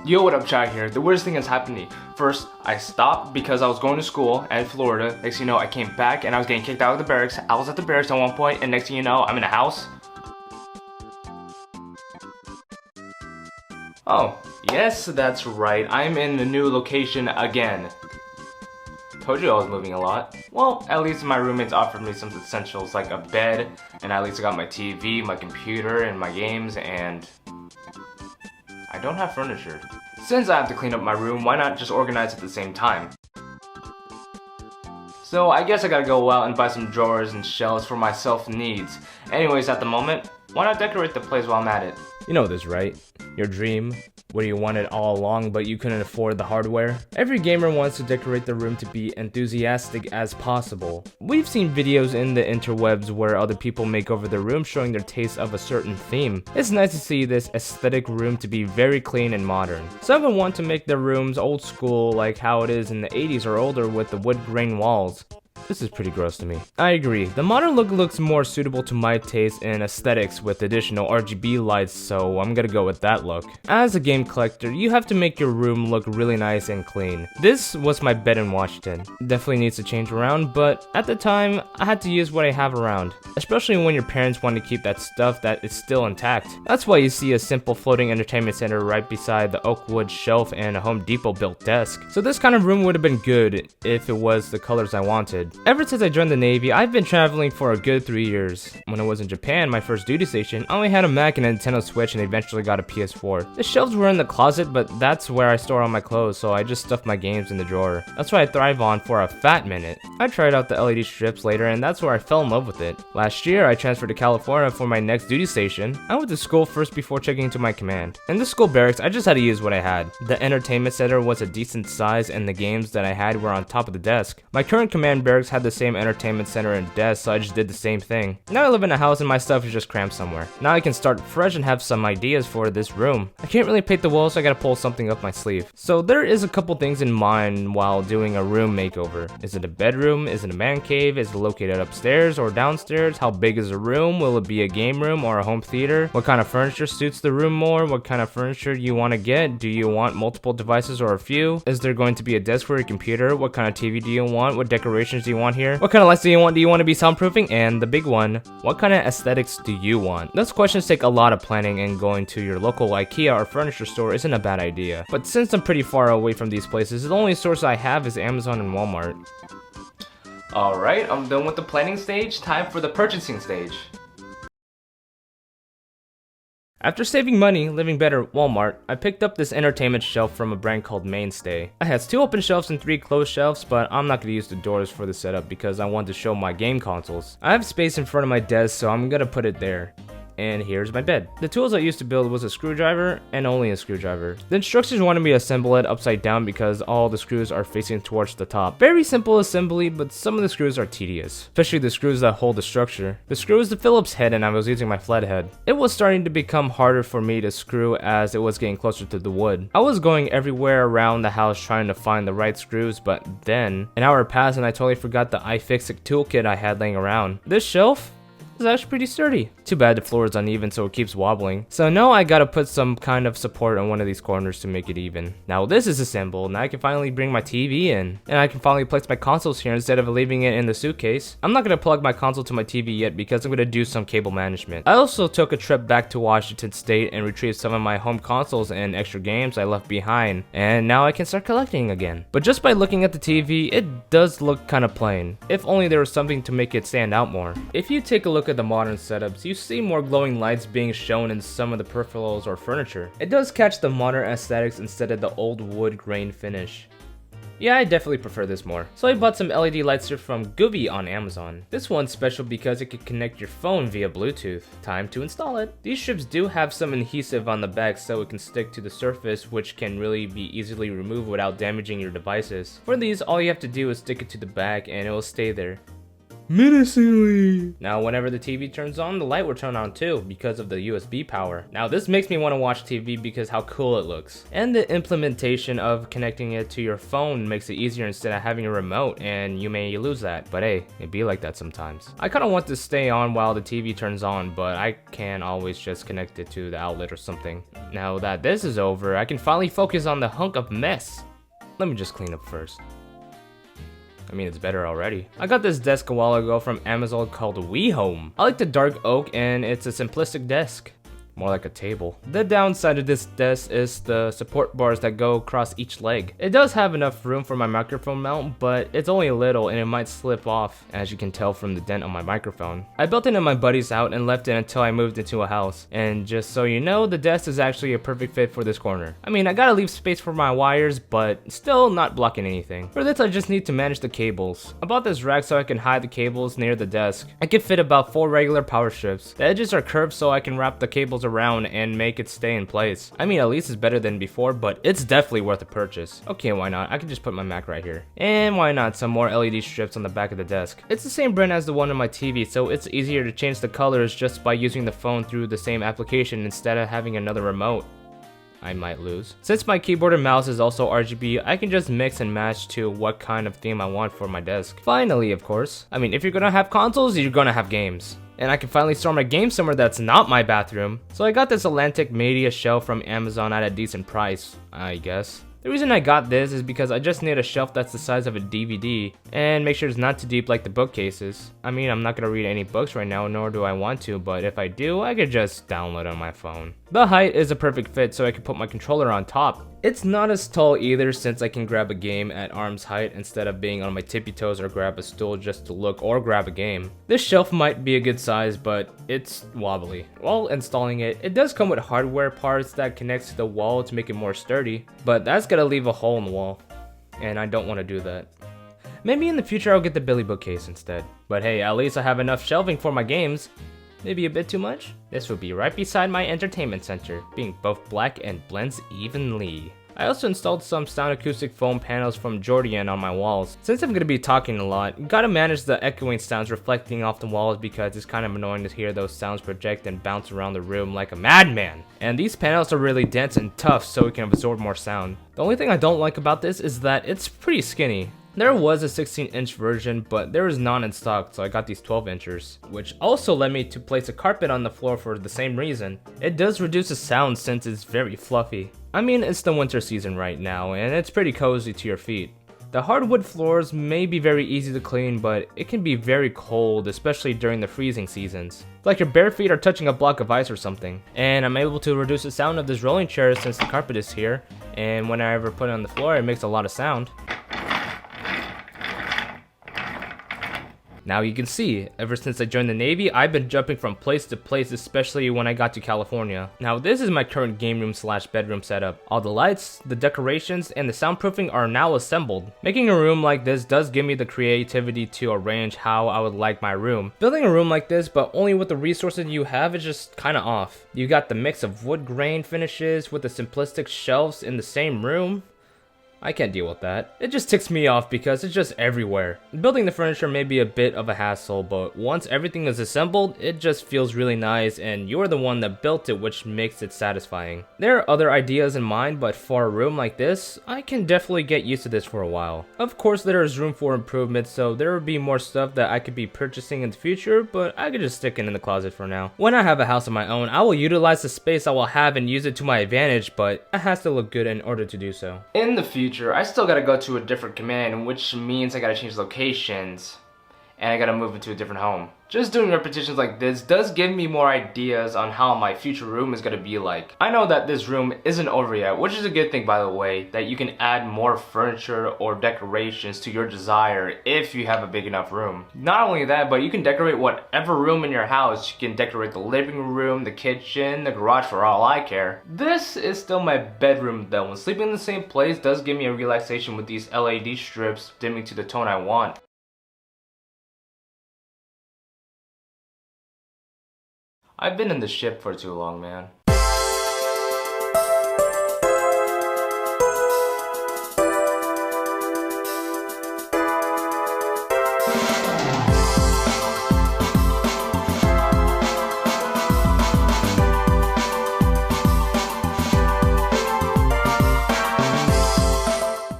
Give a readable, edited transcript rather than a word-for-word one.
Yo, what up, chat here? The weirdest thing has happened to me. First, I stopped because I was going to school in Florida. Next thing you know, I came back and I was getting kicked out of the barracks. I was at the barracks at one point, and next thing you know, I'm in a house. Oh, yes, that's right. I'm in a new location again. Told you I was moving a lot. Well, at least my roommates offered me some essentials like a bed, and at least I got my TV, my computer, and my games, and I don't have furniture. Since I have to clean up my room, why not just organize at the same time? So I guess I gotta go out and buy some drawers and shelves for my self needs. Anyways, at the moment, why not decorate the place while I'm at it? You know this, right? Your dream, where you wanted all along but you couldn't afford the hardware. Every gamer wants to decorate their room to be enthusiastic as possible. We've seen videos in the interwebs where other people make over their room showing their taste of a certain theme. It's nice to see this aesthetic room to be very clean and modern. Some even want to make their rooms old school like how it is in the 80s or older with the wood grain walls. This is pretty gross to me. I agree. The modern look looks more suitable to my taste in aesthetics with additional RGB lights, so I'm gonna go with that look. As a game collector, you have to make your room look really nice and clean. This was my bed in Washington. Definitely needs to change around, but at the time, I had to use what I have around. Especially when your parents want to keep that stuff that is still intact. That's why you see a simple floating entertainment center right beside the oak wood shelf and a Home Depot built desk. So this kind of room would have been good if it was the colors I wanted. Ever since I joined the Navy, I've been traveling for a good 3 years. When I was in Japan, my first duty station, I only had a Mac and a Nintendo Switch and eventually got a PS4. The shelves were in the closet, but that's where I store all my clothes, so I just stuffed my games in the drawer. That's what I thrive on for a fat minute. I tried out the LED strips later and that's where I fell in love with it. Last year, I transferred to California for my next duty station. I went to school first before checking into my command. In the school barracks, I just had to use what I had. The entertainment center was a decent size and the games that I had were on top of the desk. My current command barracks had the same entertainment center and desk, so I just did the same thing. Now I live in a house and my stuff is just cramped somewhere. Now I can start fresh and have some ideas for this room. I can't really paint the walls, so I gotta pull something up my sleeve. So there is a couple things in mind while doing a room makeover. Is it a bedroom? Is it a man cave? Is it located upstairs or downstairs? How big is the room? Will it be a game room or a home theater? What kind of furniture suits the room more? What kind of furniture you want to get? Do you want multiple devices or a few? Is there going to be a desk for your computer? What kind of TV do you want? What decorations do you want here? What kind of lights do you want? Do you want to be soundproofing? And the big one, what kind of aesthetics do you want? Those questions take a lot of planning, and going to your local IKEA or furniture store isn't a bad idea. But since I'm pretty far away from these places, the only source I have is Amazon and Walmart. Alright, I'm done with the planning stage. Time for the purchasing stage. After saving money, living better at Walmart, I picked up this entertainment shelf from a brand called Mainstay. It has 2 open shelves and 3 closed shelves, but I'm not going to use the doors for the setup because I want to show my game consoles. I have space in front of my desk, so I'm going to put it there. And here's my bed. The tools I used to build was a screwdriver and only a screwdriver. The instructions wanted me to assemble it upside down because all the screws are facing towards the top. Very simple assembly, but some of the screws are tedious, especially the screws that hold the structure. The screw is the Phillips head and I was using my flathead. It was starting to become harder for me to screw as it was getting closer to the wood. I was going everywhere around the house trying to find the right screws, but then an hour passed and I totally forgot the iFixit toolkit I had laying around. This shelf is actually pretty sturdy. Too bad the floor is uneven, so it keeps wobbling. So now I gotta put some kind of support on one of these corners to make it even. Now this is assembled. Now I can finally bring my TV in. And I can finally place my consoles here instead of leaving it in the suitcase. I'm not gonna plug my console to my TV yet because I'm gonna do some cable management. I also took a trip back to Washington State and retrieved some of my home consoles and extra games I left behind. And now I can start collecting again. But just by looking at the TV, it does look kinda plain. If only there was something to make it stand out more. If you take a look at the modern setups, you see more glowing lights being shown in some of the peripherals or furniture. It does catch the modern aesthetics instead of the old wood grain finish. Yeah, I definitely prefer this more. So I bought some LED light strips from Goovy on Amazon. This one's special because it can connect your phone via Bluetooth. Time to install it. These strips do have some adhesive on the back so it can stick to the surface, which can really be easily removed without damaging your devices. For these, all you have to do is stick it to the back and it will stay there. menacingly. Now whenever the TV turns on, the light will turn on too because of the USB power. Now this makes me want to watch TV because how cool it looks. And the implementation of connecting it to your phone makes it easier instead of having a remote, and you may lose that. But hey, it be like that sometimes. I kind of want to stay on while the TV turns on, but I can always just connect it to the outlet or something. Now that this is over, I can finally focus on the hunk of mess. Let me just clean up first. I mean, it's better already. I got this desk a while ago from Amazon called WeHome. I like the dark oak and it's a simplistic desk. More like a table. The downside of this desk is the support bars that go across each leg. It does have enough room for my microphone mount, but it's only a little and it might slip off, as you can tell from the dent on my microphone. I built it in my buddy's house and left it until I moved into a house. And just so you know, the desk is actually a perfect fit for this corner. I mean, I gotta leave space for my wires, but still not blocking anything. For this, I just need to manage the cables. I bought this rack so I can hide the cables near the desk. I can fit about 4 regular power strips. The edges are curved so I can wrap the cables around and make it stay in place. I mean, at least it's better than before, but it's definitely worth a purchase. Okay, why not? I can just put my Mac right here. And why not some more LED strips on the back of the desk? It's the same brand as the one on my TV, so it's easier to change the colors just by using the phone through the same application instead of having another remote. I might lose. Since my keyboard and mouse is also RGB, I can just mix and match to what kind of theme I want for my desk. Finally, of course. I mean, if you're gonna have consoles, you're gonna have games. And I can finally store my game somewhere that's not my bathroom. So I got this Atlantic Media shelf from Amazon at a decent price, I guess. The reason I got this is because I just need a shelf that's the size of a DVD and make sure it's not too deep like the bookcases. I mean, I'm not gonna read any books right now, nor do I want to, but if I do, I could just download on my phone. The height is a perfect fit so I can put my controller on top. It's not as tall either since I can grab a game at arm's height instead of being on my tippy toes or grab a stool just to look or grab a game. This shelf might be a good size, but it's wobbly. While installing it, it does come with hardware parts that connects to the wall to make it more sturdy, but that's gonna leave a hole in the wall, and I don't want to do that. Maybe in the future I'll get the Billy bookcase instead. But hey, at least I have enough shelving for my games. Maybe a bit too much? This would be right beside my entertainment center, being both black and blends evenly. I also installed some sound acoustic foam panels from Jordan on my walls. Since I'm going to be talking a lot, gotta manage the echoing sounds reflecting off the walls because it's kind of annoying to hear those sounds project and bounce around the room like a madman. And these panels are really dense and tough so it can absorb more sound. The only thing I don't like about this is that it's pretty skinny. There was a 16-inch version, but there is none in stock, so I got these 12-inchers, which also led me to place a carpet on the floor for the same reason. It does reduce the sound since it's very fluffy. I mean, it's the winter season right now, and it's pretty cozy to your feet. The hardwood floors may be very easy to clean, but it can be very cold, especially during the freezing seasons. Like your bare feet are touching a block of ice or something. And I'm able to reduce the sound of this rolling chair since the carpet is here, and when I ever put it on the floor, it makes a lot of sound. Now you can see, ever since I joined the Navy, I've been jumping from place to place, especially when I got to California. Now this is my current game room / bedroom setup. All the lights, the decorations, and the soundproofing are now assembled. Making a room like this does give me the creativity to arrange how I would like my room. Building a room like this, but only with the resources you have, is just kinda off. You got the mix of wood grain finishes with the simplistic shelves in the same room. I can't deal with that. It just ticks me off because it's just everywhere. Building the furniture may be a bit of a hassle, but once everything is assembled, it just feels really nice and you're the one that built it, which makes it satisfying. There are other ideas in mind, but for a room like this, I can definitely get used to this for a while. Of course, there is room for improvement, so there will be more stuff that I could be purchasing in the future, but I could just stick it in the closet for now. When I have a house of my own, I will utilize the space I will have and use it to my advantage, but it has to look good in order to do so. In the future, I still gotta go to a different command, which means I gotta change locations and I gotta move into a different home. Just doing repetitions like this does give me more ideas on how my future room is gonna be like. I know that this room isn't over yet, which is a good thing, by the way, that you can add more furniture or decorations to your desire if you have a big enough room. Not only that, but you can decorate whatever room in your house. You can decorate the living room, the kitchen, the garage, for all I care. This is still my bedroom though, and sleeping in the same place does give me a relaxation with these LED strips dimming to the tone I want. I've been in the ship for too long, man.